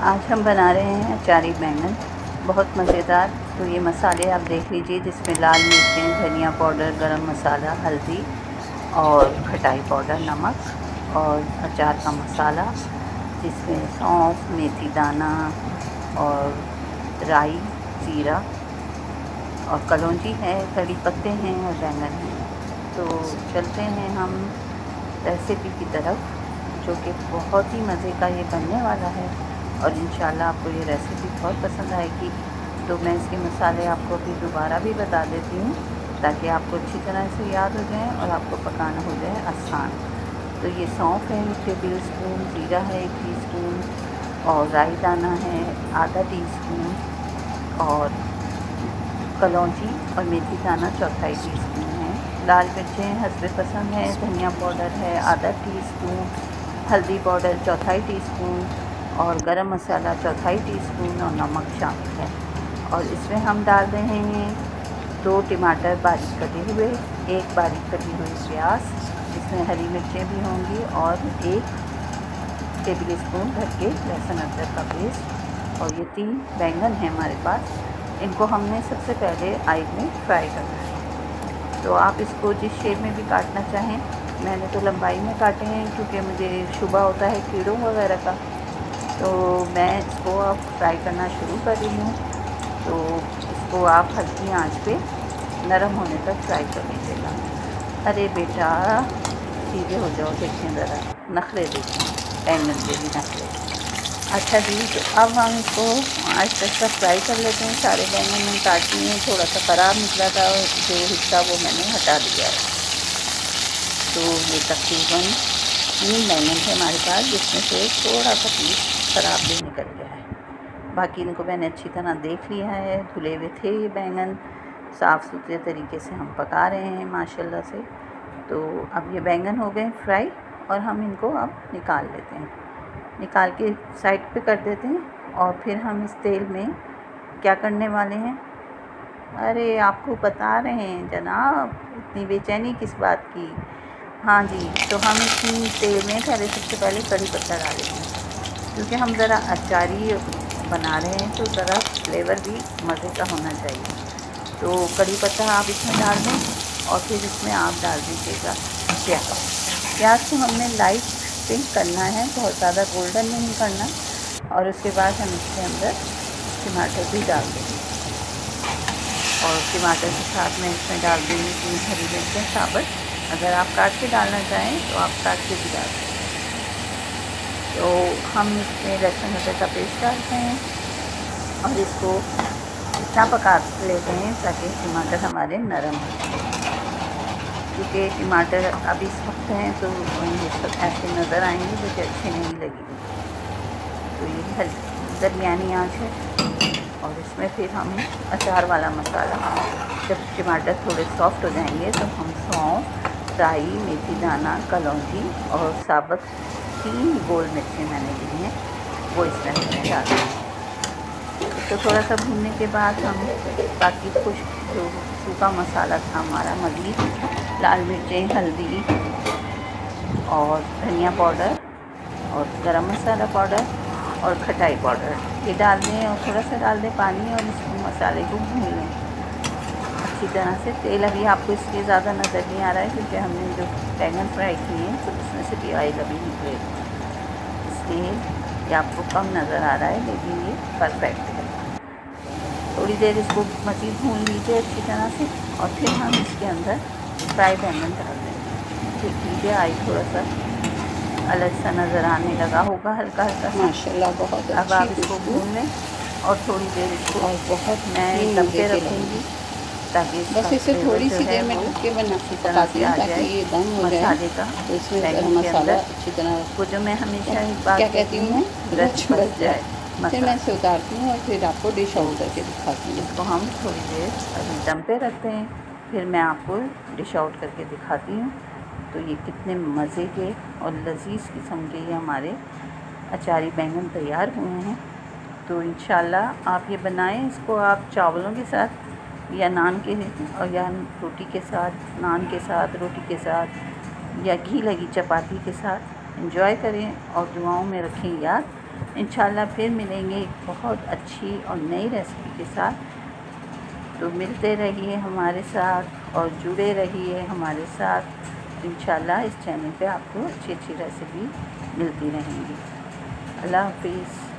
आज हम बना रहे हैं अचारी बैंगन, बहुत मज़ेदार। तो ये मसाले आप देख लीजिए, जिसमें लाल मिर्चें, धनिया पाउडर, गरम मसाला, हल्दी और खटाई पाउडर, नमक और अचार का मसाला, जिसमें सौंफ, मेथी दाना और राई, जीरा और कलौंजी है, कड़ी पत्ते हैं और बैंगन हैं। तो चलते हैं हम रेसिपी की तरफ, जो कि बहुत ही मज़े का ये बनने वाला है और इंशाल्लाह आपको ये रेसिपी बहुत पसंद आएगी। तो मैं इसके मसाले आपको अभी दोबारा भी बता देती हूँ, ताकि आपको अच्छी तरह से याद हो जाए और आपको पकाना हो जाए आसान। तो ये सौंफ है 1 टेबल स्पून, जीरा है 1 टीस्पून और राई दाना है आधा टीस्पून और कलौंजी और मेथी दाना 1/4 टीस्पून है। लाल मिर्चें हस्बे पसंद है, धनिया पाउडर है आधा टीस्पून, हल्दी पाउडर 1/4 टीस्पून और गरम मसाला 1/4 टीस्पून और नमक शामिल है। और इसमें हम डाल रहे हैं 2 टमाटर बारीक कटे हुए, 1 बारीक कटी हुई प्याज, इसमें हरी मिर्चें भी होंगी और 1 टेबल स्पून भर के लहसुन अदरक का पेस्ट। और ये 3 बैंगन हैं हमारे पास। इनको हमने सबसे पहले ऑयल में फ्राई करना है। तो आप इसको जिस शेप में भी काटना चाहें, मैंने तो लंबाई में काटे हैं क्योंकि मुझे शुबा होता है कीड़ों वगैरह का। तो मैं इसको अब फ्राई करना शुरू कर रही हूँ। तो इसको आप हल्की आंच पे नरम होने तक फ्राई कर लीजिएगा। अरे बेटा सीधे हो जाओ, देखिए ज़रा नखरे देखिए, बैंगन के भी नखरे। अच्छा जी, तो अब हम इसको आज तक का फ्राई कर लेते हैं। सारे बैंगन मैंने काट लिए हैं, थोड़ा सा ख़राब निकला था और जो हिस्सा वो मैंने हटा दिया है। तो ये तकरीबन 3 बैंगन थे हमारे पास, जिसमें से थोड़ा सा पीस ख़राब भी निकल गया है। बाकी इनको मैंने अच्छी तरह देख लिया है, धुले हुए थे ये बैंगन, साफ़ सुथरे तरीके से हम पका रहे हैं माशाल्लाह से। तो अब ये बैंगन हो गए फ्राई और हम इनको अब निकाल लेते हैं, निकाल के साइड पे कर देते हैं। और फिर हम इस तेल में क्या करने वाले हैं, अरे आपको बता रहे हैं जनाब, इतनी बेचैनी किस बात की। हाँ जी, तो हम इसी तेल में सबसे पहले कड़ी पत्ता डालेंगे, क्योंकि हम ज़रा अचारी बना रहे हैं तो ज़रा फ्लेवर भी मज़े का होना चाहिए। तो कड़ी पत्ता आप इसमें डाल दें और फिर इसमें आप डाल दीजिएगा प्याज को हमने लाइट पिंक करना है, बहुत ज़्यादा गोल्डन नहीं करना। और उसके बाद हम इसके अंदर टमाटर भी डाल देंगे और टमाटर के साथ में इसमें डाल देंगे 3 हरी मिर्चें साबुत। अगर आप काट के डालना चाहें तो आप काट के भी डाल सकते हैं। तो हम इसमें लहसुन अदरक का पेस्ट डालते हैं और इसको इतना पका लेते हैं ताकि टमाटर हमारे नरम हो जाए, क्योंकि टमाटर अभी इस वक्त हैं तो ऐसे नज़र आएंगे जो कि अच्छे नहीं लगेंगे। तो ये दरमियानी आँच है। और इसमें फिर हम अचार वाला मसाला, जब टमाटर थोड़े सॉफ्ट हो जाएंगे तो हम सौंफ, राई, मेथी दाना, कलौंजी और साबुत 3 गोल मिर्चें मैंने ली हैं, वो इसमें हमने डाल दी। तो थोड़ा सा भूनने के बाद हम बाकी कुछ जो सूखा मसाला था हमारा, मज़ीद लाल मिर्चें, हल्दी और धनिया पाउडर और गरम मसाला पाउडर और खटाई पाउडर, ये डाल दें और थोड़ा सा डाल दें पानी और इस मसाले को भून लें अच्छी तरह से। तेल अभी आपको इसलिए ज़्यादा नज़र नहीं आ रहा है क्योंकि हमने जो बैंगन फ्राई किए हैं तो उसमें से भी ऑयल अभी निकले, इसलिए ये आपको कम नज़र आ रहा है, लेकिन ये परफेक्ट है। थोड़ी देर इसको मज़ीद भून लीजिए अच्छी तरह से और फिर हम इसके अंदर फ्राई बैंगन डाल देंगे। देख लीजिए आई थोड़ा सा अलग सा नज़र आने लगा होगा, हल्का हल्का माशाल्लाह बहुत अच्छी। अब आप इसको भून लें और थोड़ी देर इसको और बहुत मैं दम पे रखूँगी ताकि बस इसे थोड़ी सी देर में ढक के बना पकाती हूँ ताकि ये दम हो जाए मसाले का। तो इसमें गरम मसाला अच्छी तरह, वो जो मैं हमेशा एक बात क्या कहती हूँ मैं, रच बच जाए, फिर मैं इसे उतारती हूँ और फिर आपको डिश आउट करके दिखाती हूँ। इसको हम थोड़ी देर अभी दम पे रखते हैं, फिर मैं आपको डिश आउट करके दिखाती हूँ। तो ये कितने मज़े के और लजीज़ किस्म के ये हमारे अचारी बैंगन तैयार हुए हैं। तो इंशाल्लाह आप ये बनाएं, इसको आप चावलों के साथ या नान के और या रोटी के साथ, नान के साथ, रोटी के साथ या घी लगी चपाती के साथ एंजॉय करें और दुआओं में रखें याद। इंशाल्लाह फिर मिलेंगे एक बहुत अच्छी और नई रेसिपी के साथ। तो मिलते रहिए हमारे साथ और जुड़े रहिए हमारे साथ। इंशाल्लाह इस चैनल पे आपको अच्छी अच्छी रेसिपी मिलती रहेंगी। अल्लाह हाफिज़।